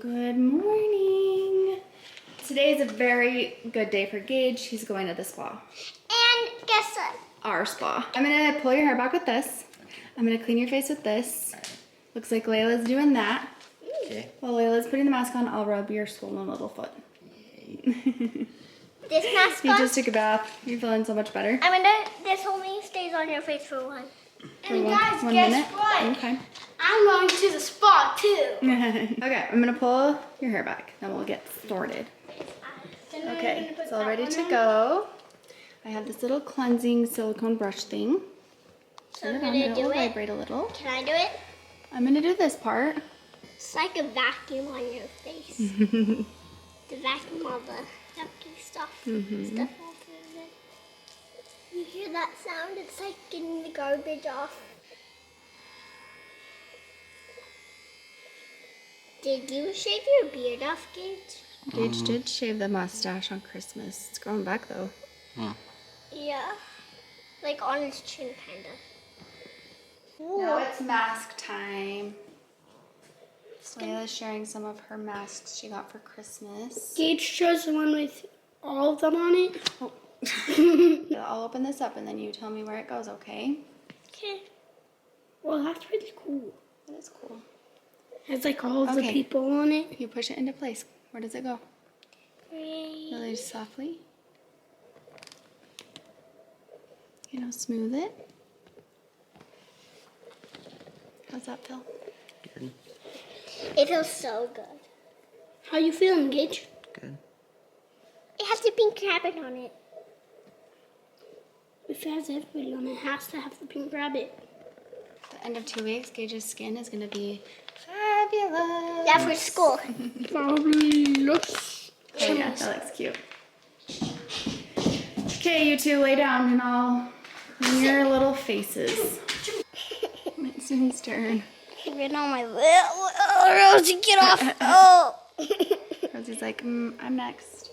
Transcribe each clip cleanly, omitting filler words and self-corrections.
Good morning. Today is a very good day for Gage. He's going to the spa. And guess what? Our spa. I'm gonna pull your hair back with this. I'm gonna clean your face with this. Looks like Layla's doing that. Okay. While Layla's putting the mask on, I'll rub your swollen little foot. This mask You on? just took a bath. You're feeling so much better. This only stays on your face for one. And guys, guess what? Okay. I'm going to the spa too. Okay, I'm gonna pull your hair back. Then we'll get started. Okay, it's all ready to go. I have this little cleansing silicone brush thing. So I'm It gonna do will it. vibrate a little. Can I do it? I'm gonna do this part. It's like a vacuum on your face. The vacuum all the yucky stuff. Stuff all through it. You hear that sound? It's like getting the garbage off. Did you shave your beard off, Gage? Gage did shave the mustache on Christmas. It's growing back though. Yeah. Like on his chin, kinda. Now it's mask time. Layla's sharing some of her masks she got for Christmas. Gage chose the one with all of them on it. Oh. I'll open this up and then you tell me where it goes, okay? Okay. Well, that's really cool. That is cool. Has like all of the Okay. people on it. You push it into place. Where does it go? Great. Really softly. Smooth it. How's that feel? Good. It feels so good. How you feeling, Gage? Good. It has the pink rabbit on it. If it has everybody on it, it has to have the pink rabbit. At the end of 2 weeks, Gage's skin is going to be fabulous. Yeah, for school. Fabulous. Oh yeah, that looks cute. Okay, you two lay down and I'll clean your little faces. It's his turn. Even on my little Rosie, get off. Oh. Rosie's like, I'm next.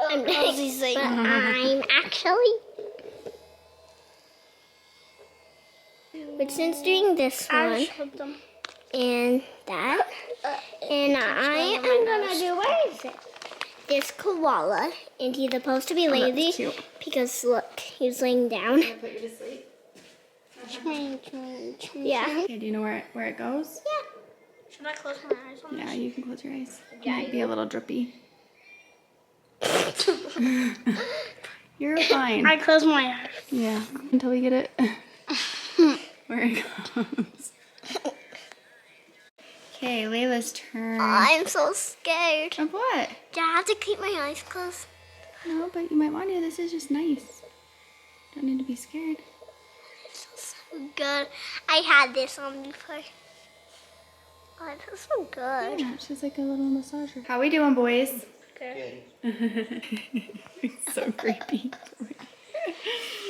I'm Rosie's like, I'm actually. But since doing this one and that, and I am gonna do, where is it? This koala, and he's supposed to be lazy cute. because look, he's laying down. I'm gonna put you to sleep. Yeah. Okay, do you know where it goes? Yeah. Should I close my eyes on Yeah, you can close your eyes. It Yeah, might be a little drippy. You're fine. I close my eyes. Yeah, until we get it where it goes. Okay, Layla's turn. I'm so scared. Of what? Do I have to keep my eyes closed? No, but you might want to. This is just nice. Don't need to be scared. So good. I had this on before. Oh, it feels so good. Yeah, it's just like a little massager. How we doing, boys? Good. It's so creepy.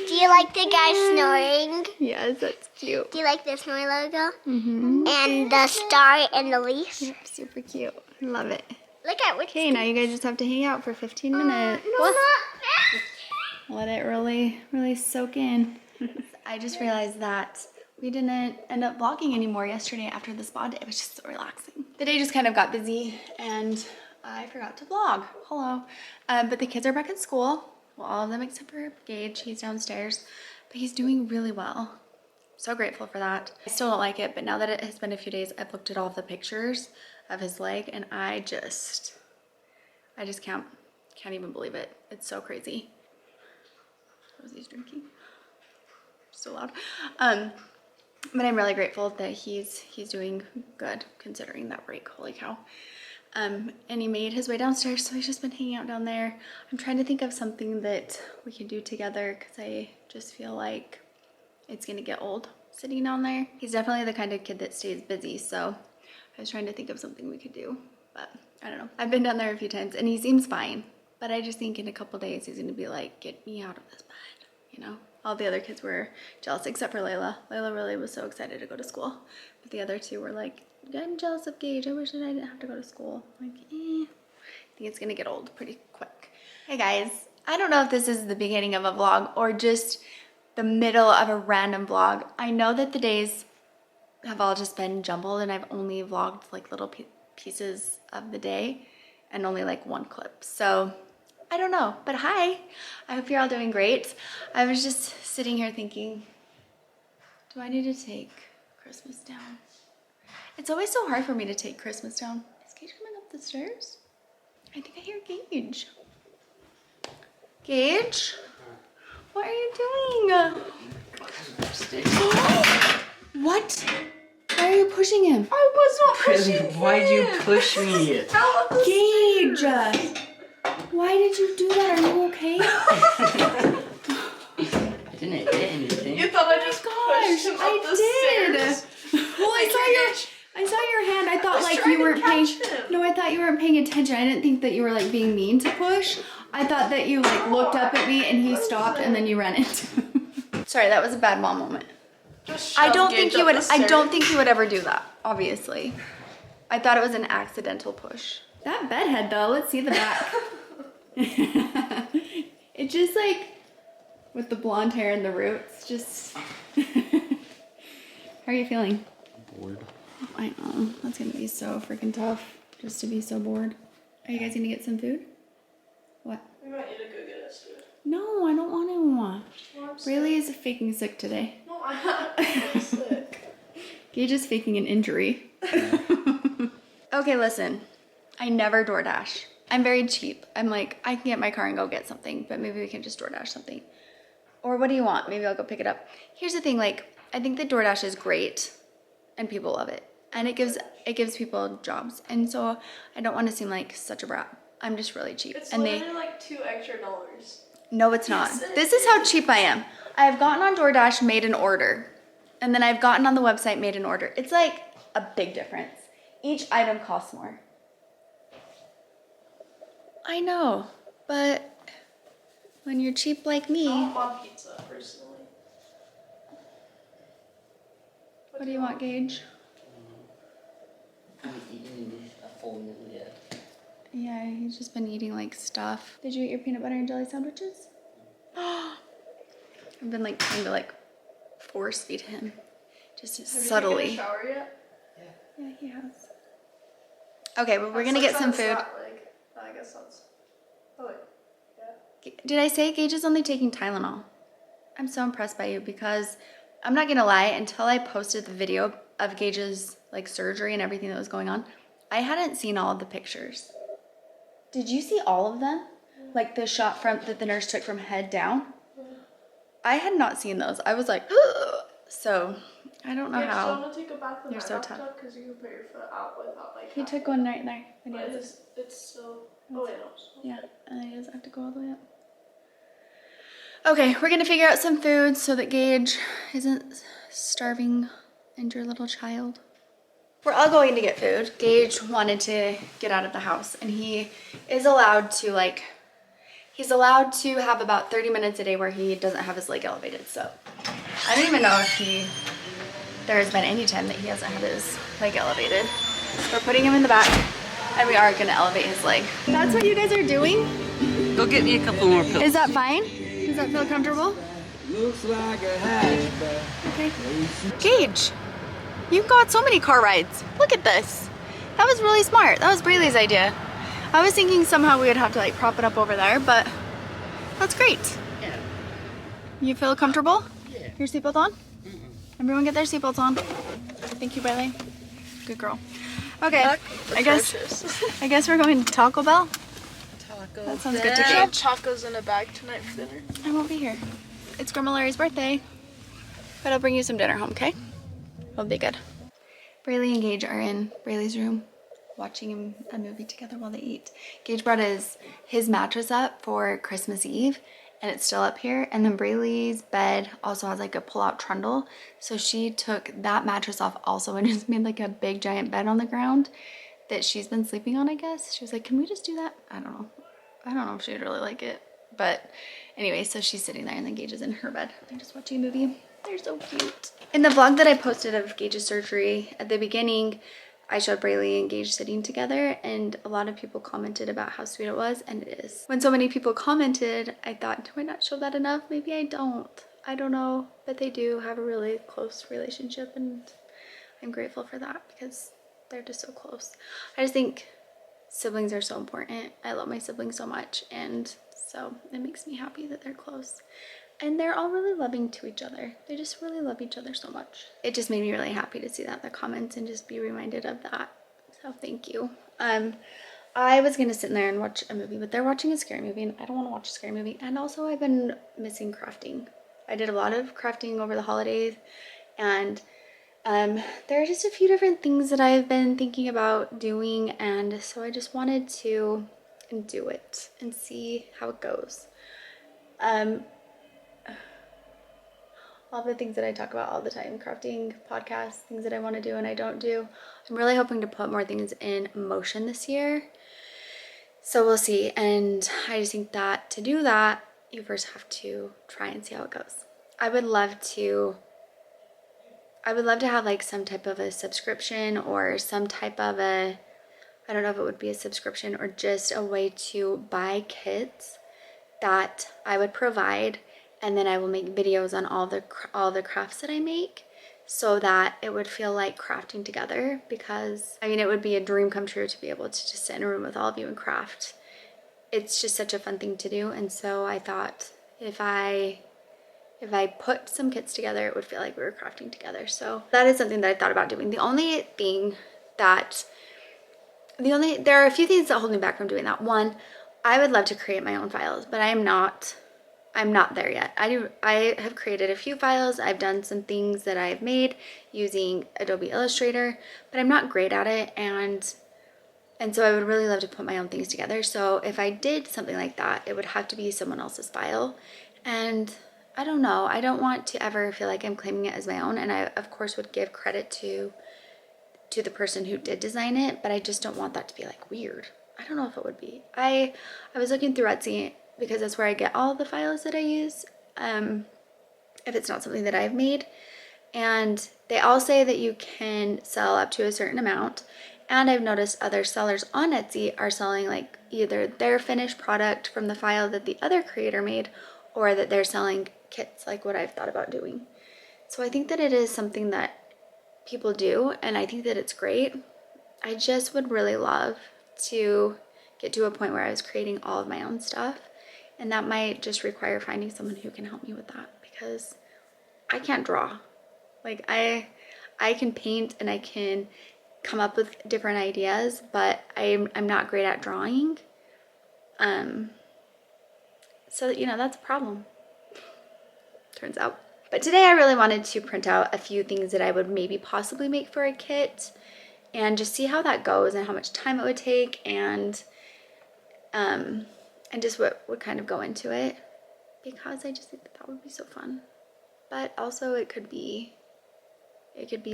Do you like the guy snoring? Yes, that's cute. Do you like the snore logo? Mm-hmm. And the star and the leaf? Yep, super cute. Love it. Look at which. Okay, now you guys just have to hang out for 15 minutes. No, not that. Let it really soak in. I just realized that we didn't end up vlogging anymore yesterday after the spa day. It was just so relaxing. The day just kind of got busy and I forgot to vlog. Hello. But the kids are back in school. Well, all of them except for Gage. He's downstairs, but he's doing really well. So grateful for that. I still don't like it, but now that it has been a few days, I've looked at all of the pictures of his leg and I just can't even believe it. It's so crazy. Rosie's drinking. So loud. But I'm really grateful that he's doing good considering that break. Holy cow. And he made his way downstairs, so he's just been hanging out down there. I'm trying to think of something that we can do together because I just feel like it's gonna get old sitting down there. He's definitely the kind of kid that stays busy, so I was trying to think of something we could do, but I don't know. I've been down there a few times and he seems fine, but I just think in a couple days he's gonna be like, get me out of this bed, you know? All the other kids were jealous except for Layla. Layla really was so excited to go to school, but the other two were like, I'm jealous of Gage. I wish that I didn't have to go to school. I'm like, I think it's gonna get old pretty quick. Hey guys, I don't know if this is the beginning of a vlog or just the middle of a random vlog. I know that the days have all just been jumbled and I've only vlogged like little pieces of the day and only like one clip. So I don't know, but hi, I hope you're all doing great. I was just sitting here thinking, do I need to take Christmas down? It's always so hard for me to take Christmas down. Is Gage coming up the stairs? I think I hear Gage. Gage? What are you doing? What? Why are you pushing him? I was not pushing him. Why'd you push me? Gage! Why did you do that? Are you okay? I didn't hit anything. You thought I just pushed him up the stairs? Well, I saw your hand. I thought like you weren't paying. No, I thought you weren't paying attention. I didn't think that you were like being mean to push. I thought that you like looked up at me and he stopped and then you ran into him. Sorry, that was a bad mom moment. I don't think you would. I don't think you would ever do that. Obviously, I thought it was an accidental push. That bed head though. Let's see the back. It's just like with the blonde hair and the roots. Just. How are you feeling? Bored. I know. That's gonna be so freaking tough. Just to be so bored. Are you guys gonna get some food? What? We might need to go get us food. No, I don't want to. Well, Rayleigh is faking sick today. No, I'm not sick. Gage is faking an injury. Okay, listen. I never DoorDash. I'm very cheap. I'm like, I can get my car and go get something, but maybe we can just DoorDash something. Or what do you want? Maybe I'll go pick it up. Here's the thing, like, I think that DoorDash is great and people love it. And it gives people jobs. And so I don't want to seem like such a brat. I'm just really cheap. It's and literally like $2 extra. No, it's not. Yes, it This is how cheap I am. I have gotten on DoorDash, made an order. And then I've gotten on the website, made an order. It's like a big difference. Each item costs more. I know, but when you're cheap like me. I want pizza, personally. What do you want, Gage? I haven't eaten a full meal yet. Yeah, he's just been eating like stuff. Did you eat your peanut butter and jelly sandwiches? I've been like trying to like force feed him, just subtly. Have you taken a shower yet? Yeah, he has. Okay, but we're gonna get some food. I guess that's. Oh wait. Yeah. Did I say Gage is only taking Tylenol? I'm so impressed by you because I'm not gonna lie, until I posted the video of Gage's like surgery and everything that was going on, I hadn't seen all of the pictures. Did you see all of them? Like the shot from that the nurse took from head down? I had not seen those. I was like, ugh. So I don't know how. You want to take a bath in You're that so bathtub tough. because you can put your foot out without like. He took one right there. But it's still. Oh wait, no. Yeah, and then he doesn't have to go all the way up. Okay, we're gonna figure out some food so that Gage isn't starving and your little child. We're all going to get food. Gage wanted to get out of the house and he is allowed to he's allowed to have about 30 minutes a day where he doesn't have his leg elevated. So I don't even know if there has been any time that he hasn't had his leg elevated. We're putting him in the back and we are gonna elevate his leg. That's what you guys are doing? Go get me a couple more pills. Is that fine? Does that feel comfortable? Looks like a hatchback. Okay. Gage, you've got so many car rides. Look at this. That was really smart. That was Brayleigh's idea. I was thinking somehow we would have to like prop it up over there, but that's great. Yeah. You feel comfortable? Yeah. Your seatbelt on? Everyone get their seatbelts on. Thank you, Brayleigh. Good girl. Okay, I guess we're going to Taco Bell. That sounds good to We me. have tacos in a bag tonight for dinner. I won't be here. It's Grandma Larry's birthday. But I'll bring you some dinner home, okay? It'll be good. Brayleigh and Gage are in Brayleigh's room watching a movie together while they eat. Gage brought his mattress up for Christmas Eve and it's still up here. And then Brayleigh's bed also has like a pull-out trundle. So she took that mattress off also and just made like a big giant bed on the ground that she's been sleeping on, I guess. She was like, can we just do that? I don't know. I don't know if she'd really like it. But anyway, so she's sitting there and then Gage is in her bed. They're just watching a movie. They're so cute. In the vlog that I posted of Gage's surgery, at the beginning, I showed Brayleigh and Gage sitting together and a lot of people commented about how sweet it was, and it is. When so many people commented, I thought, do I not show that enough? Maybe I don't. I don't know, but they do have a really close relationship and I'm grateful for that because they're just so close. I just think siblings are so important. I love my siblings so much, and so it makes me happy that they're close. And they're all really loving to each other. They just really love each other so much. It just made me really happy to see that in the comments and just be reminded of that. So thank you. I was gonna sit in there and watch a movie, but they're watching a scary movie and I don't want to watch a scary movie. And also I've been missing crafting. I did a lot of crafting over the holidays, and there are just a few different things that I've been thinking about doing, and so I just wanted to do it and see how it goes. All the things that I talk about all the time, crafting, podcasts, things that I want to do and I don't do. I'm really hoping to put more things in motion this year. So we'll see. And I just think that to do that, you first have to try and see how it goes. I would love to have like some type of a subscription or some type of a, I don't know if it would be a subscription or just a way to buy kits that I would provide, and then I will make videos on all the crafts that I make, so that it would feel like crafting together. Because I mean, it would be a dream come true to be able to just sit in a room with all of you and craft. It's just such a fun thing to do, and so I thought if I put some kits together, it would feel like we were crafting together. So that is something that I thought about doing. There are a few things that hold me back from doing that. One, I would love to create my own files, but I'm not there yet. I have created a few files. I've done some things that I've made using Adobe Illustrator, but I'm not great at it, and so I would really love to put my own things together. So if I did something like that, it would have to be someone else's file. And I don't know, I don't want to ever feel like I'm claiming it as my own, and I of course would give credit to the person who did design it, but I just don't want that to be like weird. I don't know if it would be. I was looking through Etsy because that's where I get all the files that I use, if it's not something that I've made. And they all say that you can sell up to a certain amount. And I've noticed other sellers on Etsy are selling like either their finished product from the file that the other creator made, or that they're selling kits like what I've thought about doing. So I think that it is something that people do, and I think that it's great. I just would really love to get to a point where I was creating all of my own stuff, and that might just require finding someone who can help me with that, because I can't draw. Like I can paint and I can come up with different ideas, but I'm not great at drawing. So you know, that's a problem, turns out. But today I really wanted to print out a few things that I would maybe possibly make for a kit, and just see how that goes and how much time it would take, and just what would kind of go into it, because I just think that would be so fun. But also it could be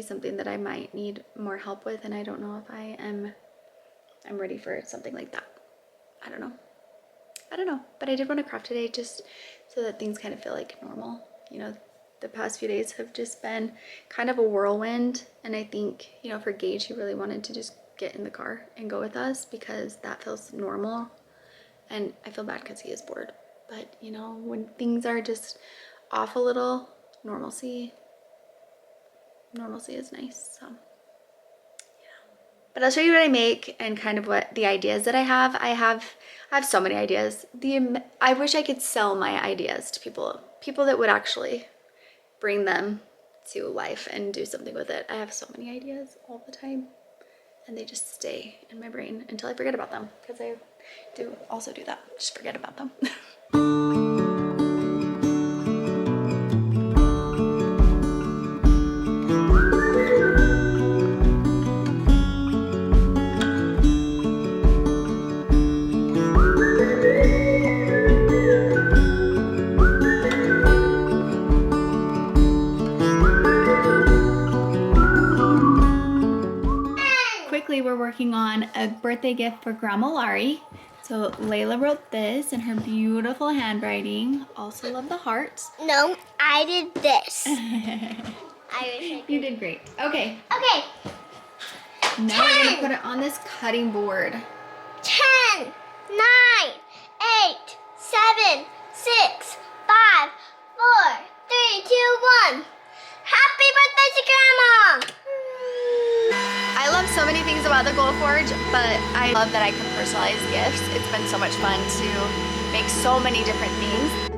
something that I might need more help with, and I don't know if I'm ready for something like that. I don't know. But I did want to craft today just so that things kind of feel like normal. You know, the past few days have just been kind of a whirlwind, and I think, you know, for Gage, he really wanted to just get in the car and go with us because that feels normal, and I feel bad because he is bored. But you know, when things are just off a little, normalcy is nice. So yeah, but I'll show you what I make and kind of what the ideas that I have. I have so many ideas. I wish I could sell my ideas to people that would actually bring them to life and do something with it. I have so many ideas all the time, and they just stay in my brain until I forget about them, because I do also do that, just forget about them. Quickly, we're working on a birthday gift for Grandma Lari. So Layla wrote this in her beautiful handwriting. Also love the hearts. No, I did this. You did great. Okay. Okay. Now we're gonna put it on this cutting board. 10, 9, 8, 7, 6, 5, 4, 3, 2, 1. Happy birthday to Grandma! I love so many things about the Gold Forge, but I love that I can personalize gifts. It's been so much fun to make so many different things.